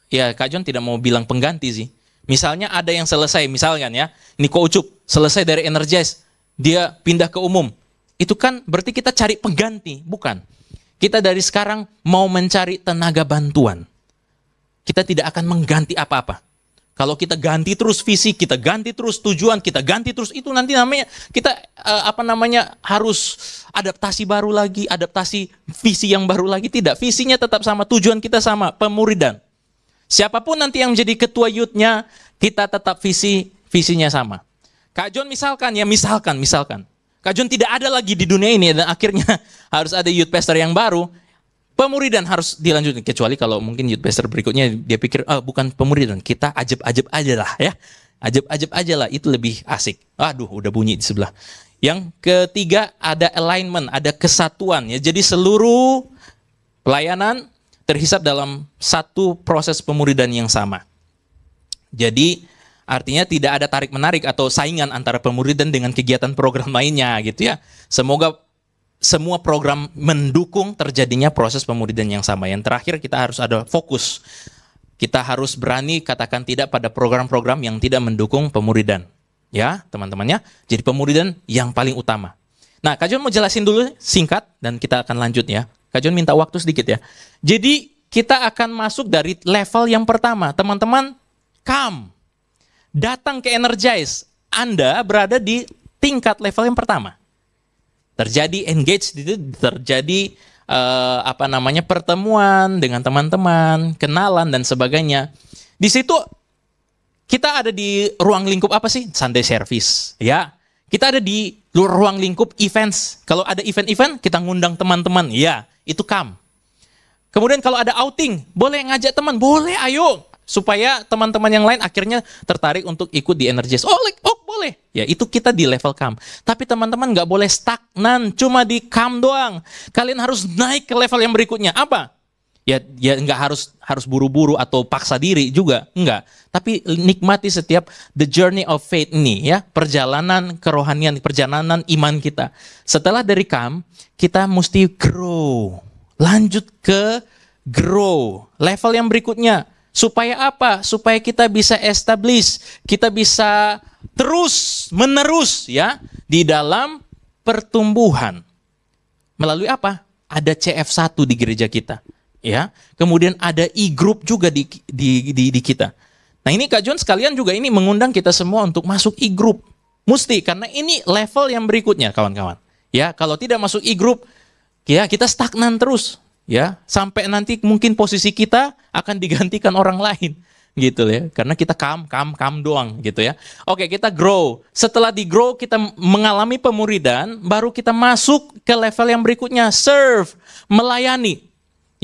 Ya, Kak John tidak mau bilang pengganti sih. Misalnya ada yang selesai, misalkan ya. Niko Ucup selesai dari Energize. Dia pindah ke umum. Itu kan berarti kita cari pengganti, bukan. Kita dari sekarang mau mencari tenaga bantuan. Kita tidak akan mengganti apa-apa. Kalau kita ganti terus visi, kita ganti terus tujuan, kita ganti terus itu nanti namanya kita harus adaptasi baru lagi, adaptasi visi yang baru lagi. Tidak, visinya tetap sama, tujuan kita sama, pemuridan. Siapapun nanti yang jadi ketua youth-nya, kita tetap visinya sama. Kak John misalkan. Kak John tidak ada lagi di dunia ini dan akhirnya harus ada youth pastor yang baru. Pemuridan harus dilanjutkan. Kecuali kalau mungkin youth pastor berikutnya dia pikir, bukan pemuridan, kita ajeb-ajeb aja lah ya. Ajeb-ajeb aja lah, itu lebih asik. Aduh, udah bunyi di sebelah. Yang ketiga ada alignment, ada kesatuan ya. Jadi seluruh pelayanan terhisap dalam satu proses pemuridan yang sama. Jadi artinya tidak ada tarik-menarik atau saingan antara pemuridan dengan kegiatan program lainnya gitu ya. Semoga semua program mendukung terjadinya proses pemuridan yang sama. Yang terakhir kita harus ada fokus. Kita harus berani katakan tidak pada program-program yang tidak mendukung pemuridan. Ya teman-teman ya. Jadi pemuridan yang paling utama. Nah Kak John mau jelasin dulu singkat dan kita akan lanjut ya. Kak John minta waktu sedikit ya. Jadi kita akan masuk dari level yang pertama. Teman-teman, come. Datang ke Energize, Anda berada di tingkat level yang pertama. Terjadi engage, terjadi pertemuan dengan teman-teman, kenalan dan sebagainya. Di situ kita ada di ruang lingkup apa sih? Sunday service, ya. Kita ada di ruang lingkup events. Kalau ada event-event, kita ngundang teman-teman, ya, itu come. Kemudian kalau ada outing, boleh ngajak teman, boleh, ayo. Supaya teman-teman yang lain akhirnya tertarik untuk ikut di Energize. Oh boleh. Ya itu kita di level come. Tapi teman-teman nggak boleh stagnan cuma di come doang. Kalian harus naik ke level yang berikutnya. Apa? Ya nggak harus buru-buru atau paksa diri juga. Enggak. Tapi nikmati setiap the journey of faith ini ya. Perjalanan kerohanian, perjalanan iman kita. Setelah dari come, kita mesti grow. Lanjut ke grow. Level yang berikutnya. Supaya apa? Supaya kita bisa establish, kita bisa terus menerus ya di dalam pertumbuhan. Melalui apa? Ada CF1 di gereja kita, ya. Kemudian ada e-group juga di kita. Nah, ini Kak John sekalian juga ini mengundang kita semua untuk masuk e-group. Mesti karena ini level yang berikutnya, kawan-kawan. Ya, kalau tidak masuk e-group Ya, kita stagnan terus, ya, sampai nanti mungkin posisi kita akan digantikan orang lain, gitu ya. Karena kita come doang, gitu ya. Oke, kita grow. Setelah di grow, kita mengalami pemuridan, baru kita masuk ke level yang berikutnya, serve, melayani.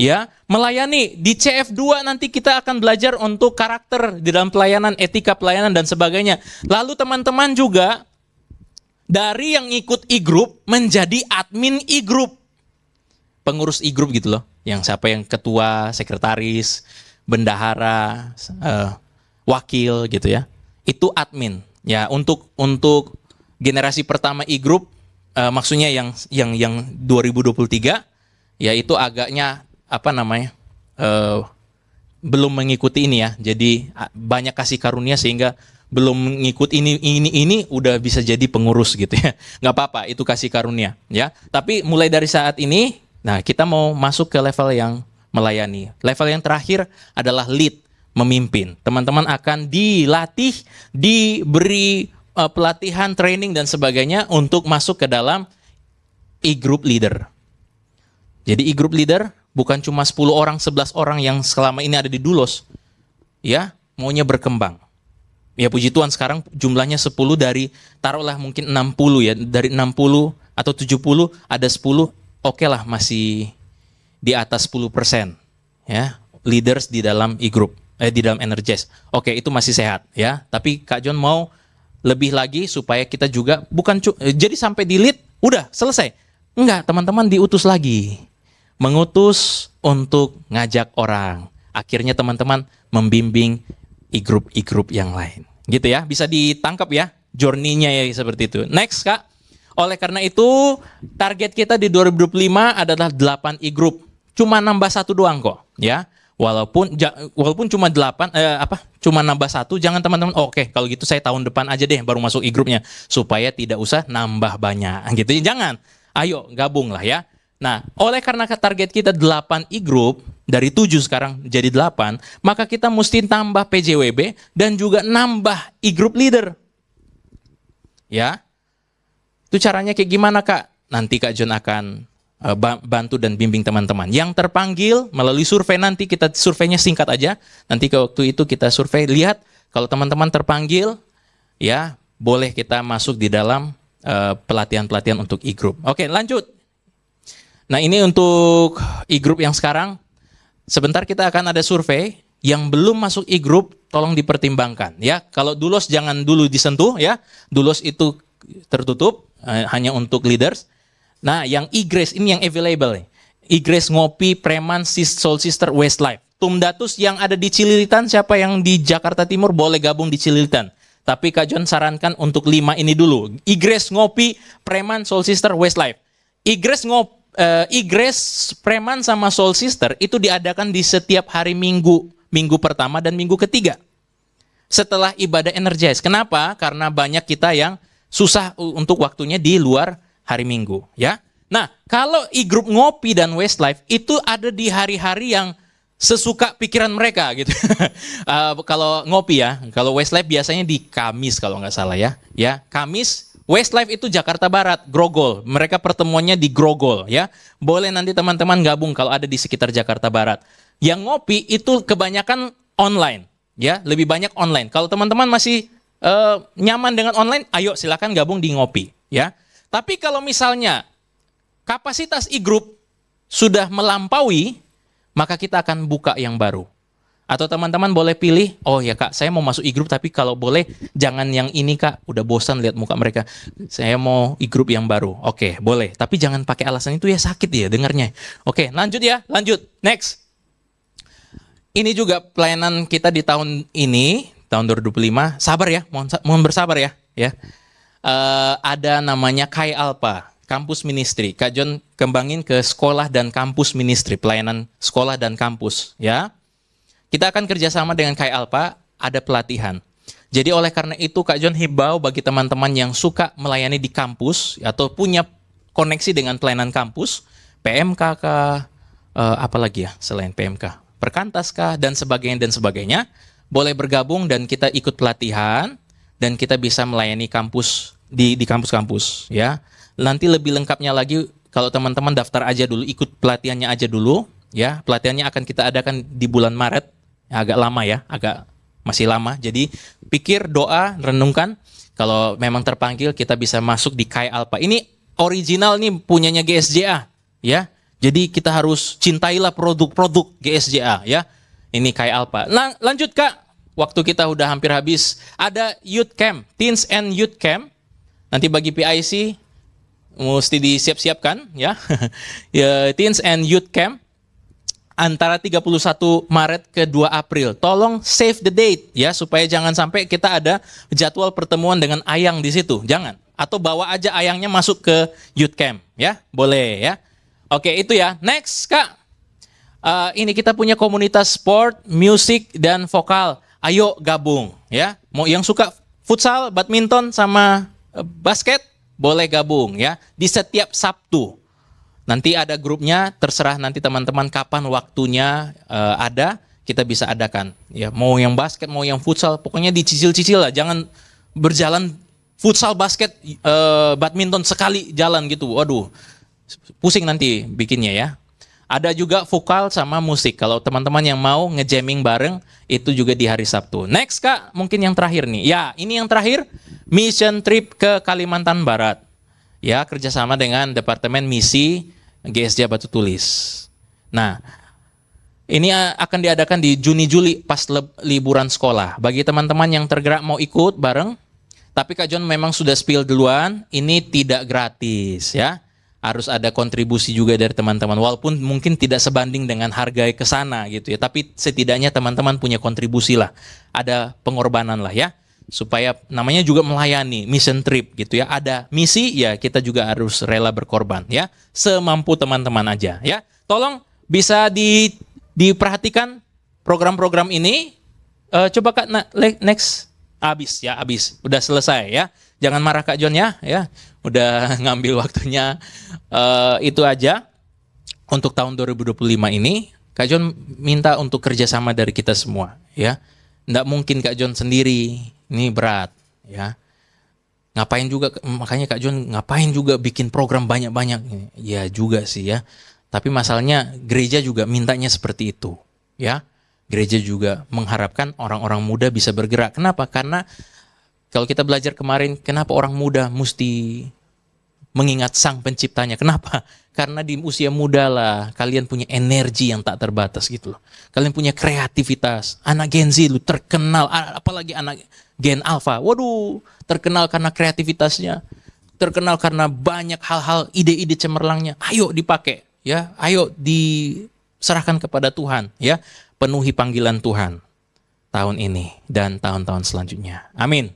Ya, melayani. Di CF2 nanti kita akan belajar untuk karakter di dalam pelayanan, etika pelayanan dan sebagainya. Lalu teman-teman juga dari yang ikut e-group menjadi admin e-group. Pengurus e-group gitu loh, yang siapa yang ketua, sekretaris, bendahara, wakil gitu ya. Itu admin. Ya, untuk generasi pertama e-group, maksudnya yang 2023, ya itu agaknya belum mengikuti ini ya. Jadi banyak kasih karunia sehingga belum mengikuti ini udah bisa jadi pengurus gitu ya. Nggak apa-apa, itu kasih karunia ya. Tapi mulai dari saat ini, nah, kita mau masuk ke level yang melayani. Level yang terakhir adalah lead, memimpin. Teman-teman akan dilatih, diberi pelatihan, training, dan sebagainya untuk masuk ke dalam e-group leader. Jadi e-group leader bukan cuma 10 orang, 11 orang yang selama ini ada di Dulos. Ya, maunya berkembang. Ya puji Tuhan sekarang jumlahnya 10 dari, taruhlah mungkin 60 ya. Dari 60 atau 70 ada 10. Oke lah, masih di atas 10% ya, leaders di dalam e-group, di dalam Energize. Oke, itu masih sehat ya. Tapi Kak John mau lebih lagi supaya kita juga jadi sampai di lead udah selesai. Enggak, teman-teman diutus lagi. Mengutus untuk ngajak orang. Akhirnya teman-teman membimbing e-group yang lain. Gitu ya, bisa ditangkap ya journey-nya ya seperti itu. Next, Kak. Oleh karena itu, target kita di 2025 adalah 8 e-group. Cuma nambah 1 doang kok, ya. Walaupun cuma 8 cuma nambah 1, jangan teman-teman, oke, kalau gitu saya tahun depan aja deh baru masuk e-groupnya supaya tidak usah nambah banyak gitu. Jangan. Ayo gabung lah ya. Nah, oleh karena target kita 8 e-group, dari 7 sekarang jadi 8, maka kita mesti tambah PJWB dan juga nambah e-group leader. Ya. Itu caranya kayak gimana, Kak? Nanti Kak John akan bantu dan bimbing teman-teman. Yang terpanggil melalui survei, nanti kita surveinya singkat aja. Nanti waktu itu kita survei, lihat kalau teman-teman terpanggil, ya boleh kita masuk di dalam pelatihan-pelatihan untuk e-group. Oke, lanjut. Nah, ini untuk e-group yang sekarang. Sebentar kita akan ada survei. Yang belum masuk e-group, tolong dipertimbangkan. Ya, kalau Dulos jangan dulu disentuh ya. Dulos itu tertutup, hanya untuk leaders. Nah, yang e-grace ini yang available. E-grace Ngopi, Preman, Soul Sister, Westlife. Tumdatus yang ada di Cililitan, siapa yang di Jakarta Timur boleh gabung di Cililitan. Tapi Kak John sarankan untuk 5 ini dulu. E-grace Ngopi, Preman, Soul Sister, Westlife. E-grace Preman sama Soul Sister itu diadakan di setiap hari Minggu. Minggu pertama dan minggu ketiga. Setelah ibadah Energize. Kenapa? Karena banyak kita yang susah untuk waktunya di luar hari Minggu, ya. Nah, kalau e-group Ngopi dan Westlife itu ada di hari-hari yang sesuka pikiran mereka gitu. Kalau Ngopi ya, kalau Westlife biasanya di Kamis kalau nggak salah ya. Ya, Kamis. Westlife itu Jakarta Barat, Grogol. Mereka pertemuannya di Grogol, ya. Boleh nanti teman-teman gabung kalau ada di sekitar Jakarta Barat. Yang Ngopi itu kebanyakan online, ya, lebih banyak online. Kalau teman-teman masih nyaman dengan online, ayo silakan gabung di Ngopi, ya. Tapi kalau misalnya kapasitas e-group sudah melampaui, maka kita akan buka yang baru. Atau teman-teman boleh pilih, oh ya Kak, saya mau masuk e-group tapi kalau boleh jangan yang ini Kak, udah bosan lihat muka mereka. Saya mau e-group yang baru. Oke, boleh. Tapi jangan pakai alasan itu ya, sakit ya dengarnya. Oke, lanjut ya, lanjut. Next. Ini juga pelayanan kita di tahun ini, tahun 2025. Sabar ya, mohon bersabar ya. Ada namanya Kai Alpha, Kampus Ministry. Kak John kembangin ke sekolah dan kampus ministry, pelayanan sekolah dan kampus. Ya, kita akan kerjasama dengan Kai Alpha, ada pelatihan. Jadi oleh karena itu Kak John himbau bagi teman-teman yang suka melayani di kampus atau punya koneksi dengan pelayanan kampus, PMK kah, apalagi ya selain PMK, Perkantas kah, dan sebagainya, boleh bergabung dan kita ikut pelatihan dan kita bisa melayani kampus di kampus-kampus ya. Nanti lebih lengkapnya lagi kalau teman-teman daftar aja dulu, ikut pelatihannya aja dulu, ya. Pelatihannya akan kita adakan di bulan Maret, agak lama ya, masih lama. Jadi pikir, doa, renungkan. Kalau memang terpanggil, kita bisa masuk di Kai Alpha. Ini original nih punyanya GSJA, ya. Jadi kita harus cintailah produk-produk GSJA, ya. Ini Kai Alpha. Nah, lanjut Kak. Waktu kita udah hampir habis. Ada Youth Camp, Teens and Youth Camp. Nanti bagi PIC mesti disiap-siapkan, ya. Ya, Teens and Youth Camp antara 31 Maret ke 2 April. Tolong save the date, ya, supaya jangan sampai kita ada jadwal pertemuan dengan Ayang di situ. Jangan. Atau bawa aja Ayangnya masuk ke Youth Camp, ya. Boleh, ya. Oke, itu ya. Next, Kak. Ini kita punya komunitas sport, musik, dan vokal. Ayo gabung, ya. Mau yang suka futsal, badminton, sama basket, boleh gabung, ya. Di setiap Sabtu. Nanti ada grupnya, terserah nanti teman-teman kapan waktunya ada, kita bisa adakan. Ya, mau yang basket, mau yang futsal, pokoknya dicicil-cicil lah. Jangan berjalan futsal, basket, badminton sekali jalan gitu. Waduh. Pusing nanti bikinnya, ya. Ada juga vokal sama musik. Kalau teman-teman yang mau ngejamming bareng, itu juga di hari Sabtu. Next, Kak, mungkin yang terakhir nih. Ya, ini yang terakhir, mission trip ke Kalimantan Barat. Ya, kerjasama dengan Departemen Misi GSJ Batu Tulis. Nah, ini akan diadakan di Juni-Juli pas liburan sekolah. Bagi teman-teman yang tergerak mau ikut bareng, tapi Kak John memang sudah spill duluan, ini tidak gratis, ya. Harus ada kontribusi juga dari teman-teman. Walaupun mungkin tidak sebanding dengan harga ke sana gitu ya. Tapi setidaknya teman-teman punya kontribusi lah. Ada pengorbanan lah, ya. Supaya namanya juga melayani, mission trip gitu ya. Ada misi, ya kita juga harus rela berkorban, ya. Semampu teman-teman aja, ya. Tolong bisa diperhatikan program-program ini. Coba Kak, next. Habis, ya, habis. Udah selesai, ya. Jangan marah Kak John, ya. Udah ngambil waktunya. Itu aja untuk tahun 2025 ini. Kak John minta untuk kerjasama dari kita semua, ya. Nggak mungkin Kak John sendiri, ini berat, ya. Ngapain juga, makanya Kak John ngapain juga bikin program banyak-banyak, ya juga sih, ya. Tapi masalahnya gereja juga mintanya seperti itu, ya. Gereja juga mengharapkan orang-orang muda bisa bergerak. Kenapa? Karena kalau kita belajar kemarin, kenapa orang muda mesti mengingat sang penciptanya? Kenapa? Karena di usia muda lah, kalian punya energi yang tak terbatas gitu loh. Kalian punya kreativitas. Anak Gen Z lu terkenal, apalagi anak Gen Alpha. Waduh, terkenal karena kreativitasnya. Terkenal karena banyak hal-hal, ide-ide cemerlangnya. Ayo dipakai, ya. Ayo diserahkan kepada Tuhan, ya. Penuhi panggilan Tuhan tahun ini dan tahun-tahun selanjutnya. Amin.